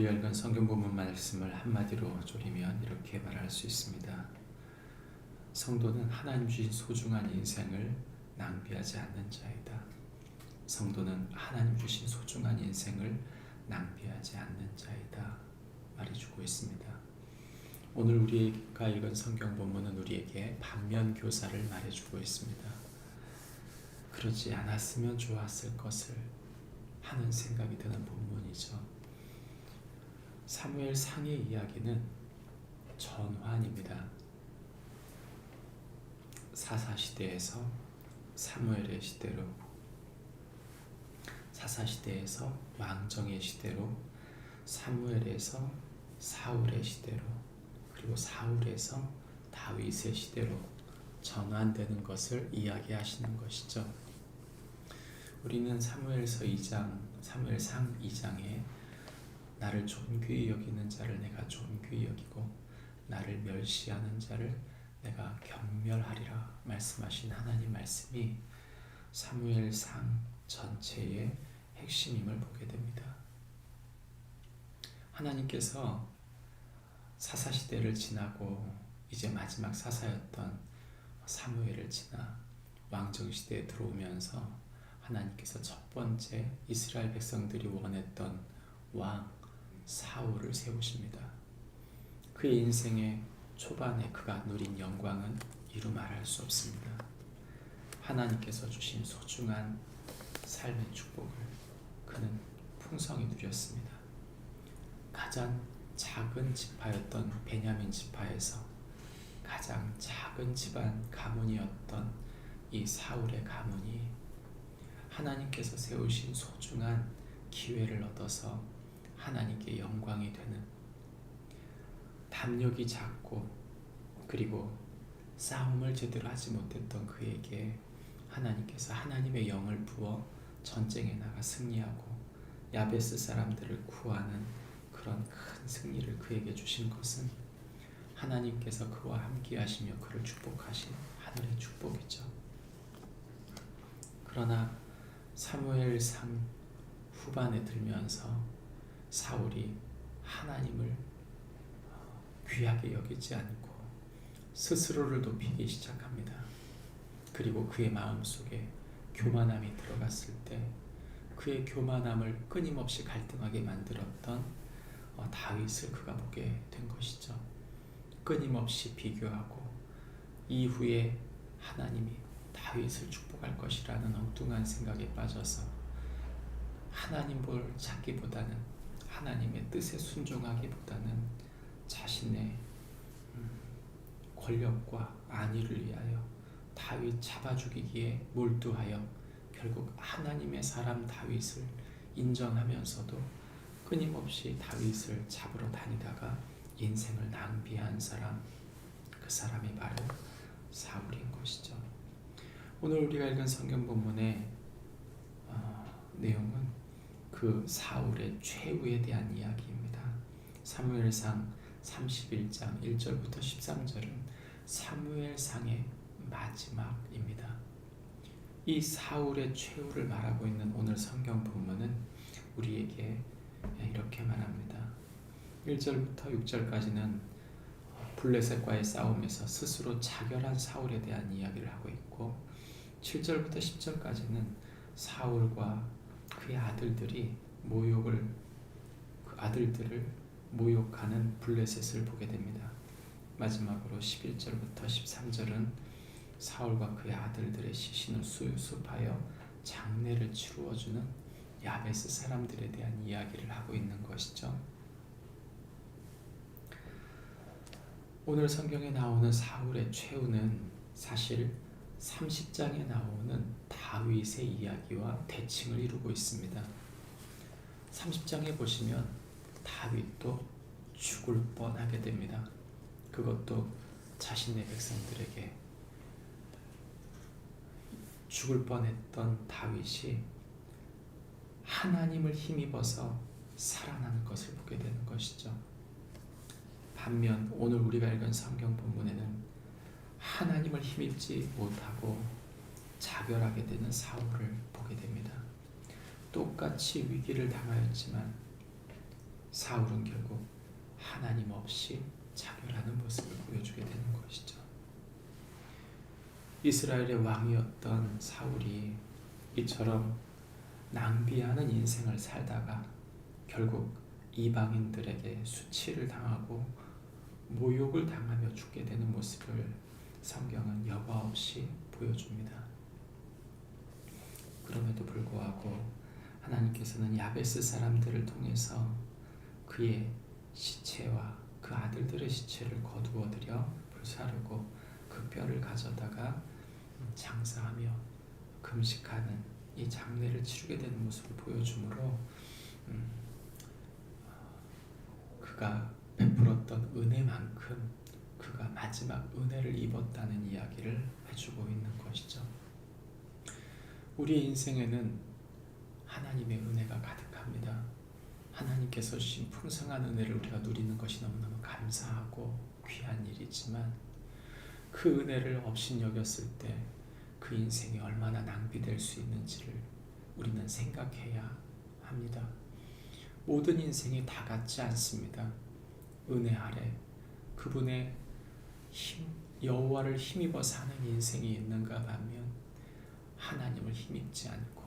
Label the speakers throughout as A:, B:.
A: 우리가 읽은 성경 본문 말씀을 한마디로 조리면 이렇게 말할 수 있습니다. 성도는 하나님 주신 소중한 인생을 낭비하지 않는 자이다. 성도는 하나님 주신 소중한 인생을 낭비하지 않는 자이다 말해주고 있습니다. 오늘 우리가 읽은 성경 본문은 우리에게 반면 교사를 말해주고 있습니다. 그러지 않았으면 좋았을 것을 하는 생각이 드는 본문이죠. 사무엘상의 이야기는 전환입니다. 사사시대에서 사무엘의 시대로, 사사시대에서 왕정의 시대로, 사무엘에서 사울의 시대로, 그리고 사울에서 다윗의 시대로 전환되는 것을 이야기하시는 것이죠. 우리는 사무엘상 2장에 나를 존귀히 여기는 자를 내가 존귀히 여기고 나를 멸시하는 자를 내가 경멸하리라 말씀하신 하나님 말씀이 사무엘상 전체의 핵심임을 보게 됩니다. 하나님께서 사사시대를 지나고 이제 마지막 사사였던 사무엘을 지나 왕정시대에 들어오면서 하나님께서 첫 번째 이스라엘 백성들이 원했던 왕 사울을 세우십니다. 그의 인생의 초반에 그가 누린 영광은 이루 말할 수 없습니다. 하나님께서 주신 소중한 삶의 축복을 그는 풍성히 누렸습니다. 가장 작은 지파였던 베냐민 지파에서 가장 작은 집안 가문이었던 이 사울의 가문이 하나님께서 세우신 소중한 기회를 얻어서 하나님께 영광이 되는, 담력이 작고 그리고 싸움을 제대로 하지 못했던 그에게 하나님께서 하나님의 영을 부어 전쟁에 나가 승리하고 야베스 사람들을 구하는 그런 큰 승리를 그에게 주신 것은 하나님께서 그와 함께 하시며 그를 축복하신 하늘의 축복이죠. 그러나 사무엘상 후반에 들면서 사울이 하나님을 귀하게 여기지 않고 스스로를 높이기 시작합니다. 그리고 그의 마음속에 교만함이 들어갔을 때 그의 교만함을 끊임없이 갈등하게 만들었던 다윗을 그가 보게 된 것이죠. 끊임없이 비교하고 이후에 하나님이 다윗을 축복할 것이라는 엉뚱한 생각에 빠져서 하나님 볼 찾기보다는 하나님의 뜻에 순종하기보다는 자신의 권력과 안위를 위하여 다윗 잡아 죽이기에 몰두하여 결국 하나님의 사람 다윗을 인정하면서도 끊임없이 다윗을 잡으러 다니다가 인생을 낭비한 사람, 그 사람이 바로 사울인 것이죠. 오늘 우리가 읽은 성경 본문의 내용은 그 사울의 최후에 대한 이야기입니다. 사무엘상 31장 1절부터 13절은 사무엘상의 마지막입니다. 이 사울의 최후를 말하고 있는 오늘 성경 본문은 우리에게 이렇게 말합니다. 1절부터 6절까지는 블레셋과의 싸움에서 스스로 자결한 사울에 대한 이야기를 하고 있고 7절부터 10절까지는 사울과 그의 아들들이 그 아들들을 모욕하는 블레셋을 보게 됩니다. 마지막으로 11절부터 13절은 사울과 그의 아들들의 시신을 수습하여 장례를 치루어주는 야베스 사람들에 대한 이야기를 하고 있는 것이죠. 오늘 성경에 나오는 사울의 최후는 사실 30장에 나오는 다윗의 이야기와 대칭을 이루고 있습니다. 30장에 보시면 다윗도 죽을 뻔하게 됩니다. 그것도 자신의 백성들에게 죽을 뻔했던 다윗이 하나님을 힘입어서 살아나는 것을 보게 되는 것이죠. 반면 오늘 우리가 읽은 성경 본문에는 하나님을 힘입지 못하고 자결하게 되는 사울을 보게 됩니다. 똑같이 위기를 당하였지만 사울은 결국 하나님 없이 자결하는 모습을 보여주게 되는 것이죠. 이스라엘의 왕이었던 사울이 이처럼 낭비하는 인생을 살다가 결국 이방인들에게 수치를 당하고 모욕을 당하며 죽게 되는 모습을 성경은 여과 없이 보여줍니다. 그럼에도 불구하고 하나님께서는 야베스 사람들을 통해서 그의 시체와 그 아들들의 시체를 거두어들여 불사르고 그 뼈를 가져다가 장사하며 금식하는 이 장례를 치르게 되는 모습을 보여주므로 그가 베풀었던 은혜만큼 그가 마지막 은혜를 입었다는 이야기를 해주고 있는 것이죠. 우리의 인생에는 하나님의 은혜가 가득합니다. 하나님께서 주신 풍성한 은혜를 우리가 누리는 것이 너무너무 감사하고 귀한 일이지만 그 은혜를 업신여겼을 때 그 인생이 얼마나 낭비될 수 있는지를 우리는 생각해야 합니다. 모든 인생이 다 같지 않습니다. 은혜 아래 그분의 여호와를 힘입어 사는 인생이 있는가 하면 하나님을 힘입지 않고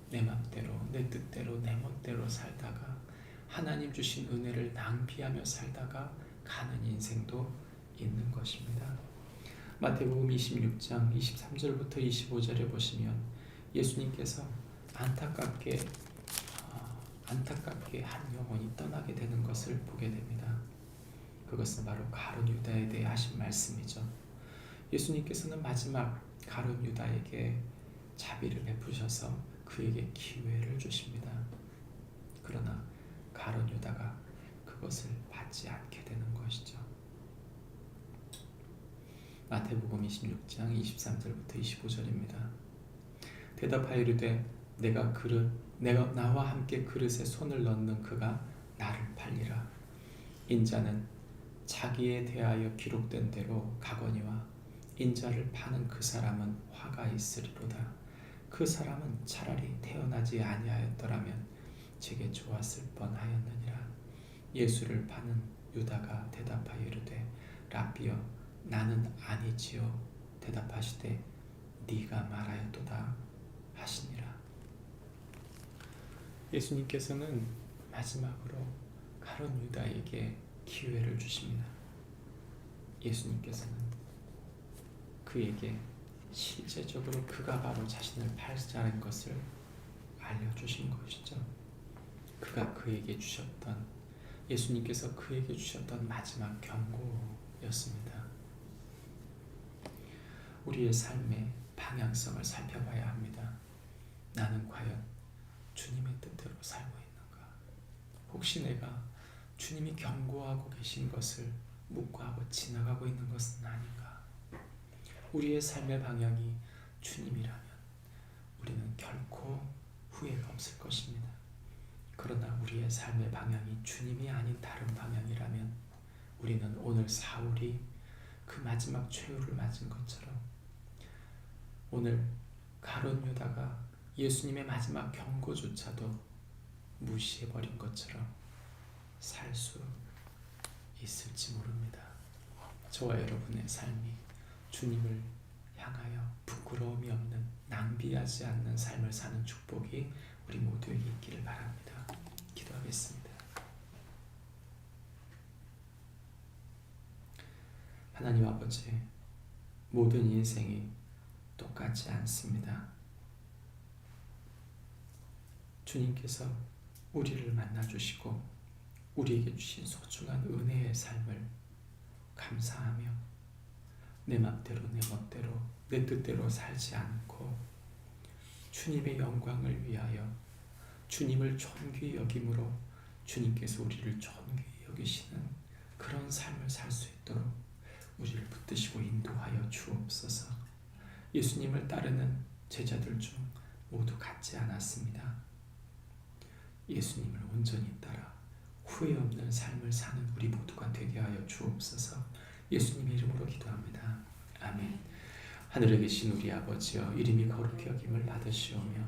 A: 내 맘대로 내 뜻대로 내 멋대로 살다가 하나님 주신 은혜를 낭비하며 살다가 가는 인생도 있는 것입니다. 마태복음 26장 23절부터 25절에 보시면 예수님께서 안타깝게 한 영혼이 떠나게 되는 것을 보게 됩니다. 그것은 바로 가룟 유다에 대해 하신 말씀이죠. 예수님께서는 마지막 가룟 유다에게 자비를 베푸셔서 그에게 기회를 주십니다. 그러나 가룟 유다가 그것을 받지 않게 되는 것이죠. 마태복음 26장 23절부터 25절입니다. 대답하여 이르되 내가 나와 함께 그릇에 손을 넣는 그가 나를 팔리라. 인자는 자기에 대하여 기록된 대로 가거니와 인자를 파는 그 사람은 화가 있으리로다. 그 사람은 차라리 태어나지 아니하였더라면 제게 좋았을 뻔하였느니라. 예수를 파는 유다가 대답하여 이르되 랍비여 나는 아니지요. 대답하시되 네가 말하였도다 하시니라. 예수님께서는 마지막으로 가룟 유다에게 기회를 주십니다. 예수님께서는 그에게 실제적으로 그가 바로 자신을 팔자는 것을 알려주신 것이죠. 그가 그에게 주셨던 예수님께서 그에게 주셨던 마지막 경고였습니다. 우리의 삶의 방향성을 살펴봐야 합니다. 나는 과연 주님의 뜻대로 살고 있는가? 혹시 내가 주님이 경고하고 계신 것을 묵과하고 지나가고 있는 것은 아닌가? 우리의 삶의 방향이 주님이라면 우리는 결코 후회가 없을 것입니다. 그러나 우리의 삶의 방향이 주님이 아닌 다른 방향이라면 우리는 오늘 사울이 그 마지막 최후를 맞은 것처럼 오늘 가룟 유다가 예수님의 마지막 경고조차도 무시해버린 것처럼 살 수 있을지 모릅니다. 저와 여러분의 삶이 주님을 향하여 부끄러움이 없는 낭비하지 않는 삶을 사는 축복이 우리 모두에게 있기를 바랍니다. 기도하겠습니다. 하나님 아버지, 모든 인생이 똑같지 않습니다. 주님께서 우리를 만나주시고 우리에게 주신 소중한 은혜의 삶을 감사하며 내 맘대로 내 멋대로 내 뜻대로 살지 않고 주님의 영광을 위하여 주님을 존귀히 여김으로 주님께서 우리를 존귀히 여기시는 그런 삶을 살 수 있도록 우리를 붙드시고 인도하여 주옵소서. 예수님을 따르는 제자들 중 모두 같지 않았습니다. 예수님을 온전히 따라 후회 없는 삶을 사는 우리 모두가 되게 하여 주옵소서. 예수님의 이름으로 기도합니다. 아멘. 하늘에 계신 우리 아버지여, 이름이 거룩히 여김을 받으시오며